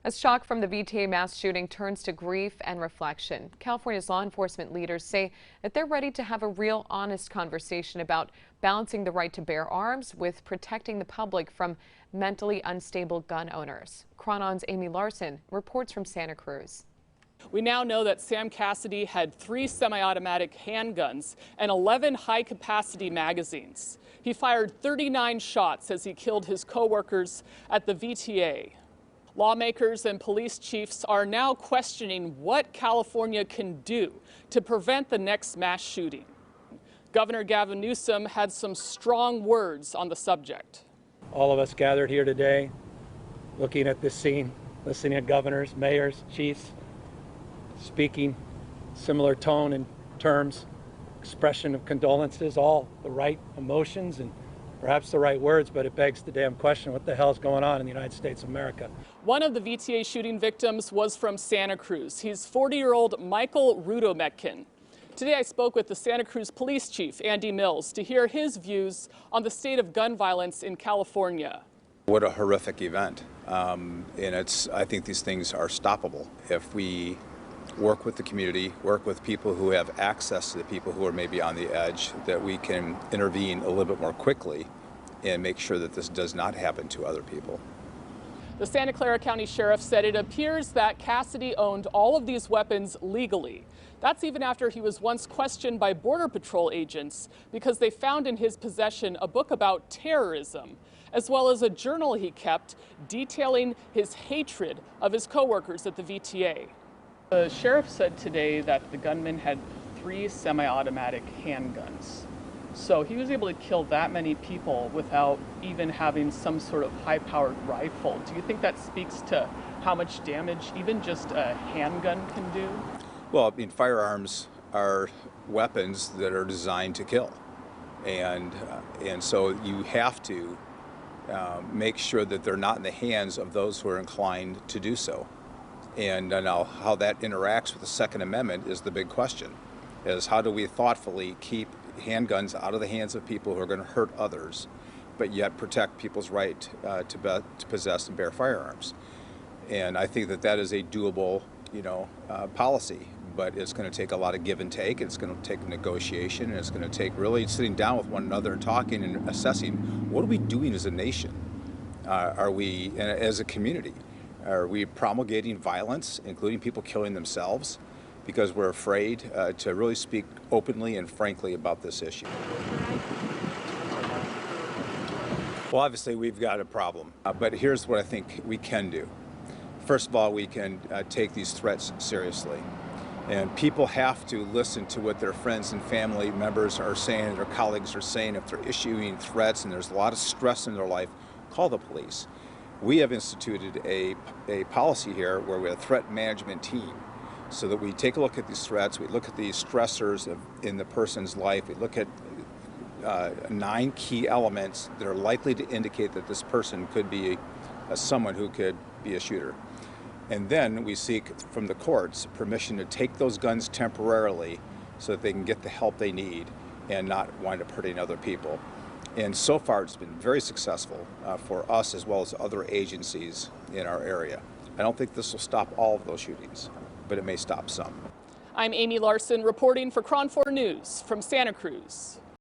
As shock from the VTA mass shooting turns to grief and reflection, California's law enforcement leaders say that they're ready to have a real, honest conversation about balancing the right to bear arms with protecting the public from mentally unstable gun owners. Chronon's Amy Larson reports from Santa Cruz. We now know that Sam Cassidy had 3 semi-automatic handguns and 11 high-capacity magazines. He fired 39 shots as he killed his coworkers at the VTA. Lawmakers and police chiefs are now questioning what California can do to prevent the next mass shooting. Governor Gavin Newsom had some strong words on the subject. All of us gathered here today, looking at this scene, listening to governors, mayors, chiefs, speaking similar tone and terms, expression of condolences, all the right emotions and perhaps the right words, but it begs the damn question, what the hell is going on in the United States of America? One of the VTA shooting victims was from Santa Cruz. He's 40-year-old Michael Rudometkin. Today I spoke with the Santa Cruz Police Chief, Andy Mills, to hear his views on the state of gun violence in California. What a horrific event. And I think these things are stoppable if we work with the community, work with people who have access to the people who are maybe on the edge, that we can intervene a little bit more quickly and make sure that this does not happen to other people. The Santa Clara County Sheriff said it appears that Cassidy owned all of these weapons legally. That's even after he was once questioned by Border Patrol agents because they found in his possession a book about terrorism, as well as a journal he kept detailing his hatred of his coworkers at the VTA. The sheriff said today that the gunman had 3 semi-automatic handguns. So he was able to kill that many people without even having some sort of high-powered rifle. Do you think that speaks to how much damage even just a handgun can do? Well, I mean, firearms are weapons that are designed to kill. And so you have to make sure that they're not in the hands of those who are inclined to do so. And now how that interacts with the Second Amendment is the big question, is how do we thoughtfully keep handguns out of the hands of people who are going to hurt others, but yet protect people's right to possess and bear firearms. And I think that that is a doable, policy, but it's going to take a lot of give and take. It's going to take negotiation, and it's going to take really sitting down with one another and talking and assessing, what are we doing as a nation? Are we, as a community, are we promulgating violence, including people killing themselves, because we're afraid to really speak openly and frankly about this issue? Well, obviously we've got a problem, but here's what I think we can do. First of all, we can take these threats seriously. And people have to listen to what their friends and family members are saying, their colleagues are saying. If they're issuing threats and there's a lot of stress in their life, call the police. We have instituted a policy here where we have a threat management team, so that we take a look at these threats, we look at the stressors in the person's life, we look at 9 key elements that are likely to indicate that this person could be someone who could be a shooter. And then we seek from the courts permission to take those guns temporarily so that they can get the help they need and not wind up hurting other people. And so far it's been very successful for us as well as other agencies in our area. I don't think this will stop all of those shootings, but it may stop some. I'm Amy Larson reporting for KRON 4 News from Santa Cruz.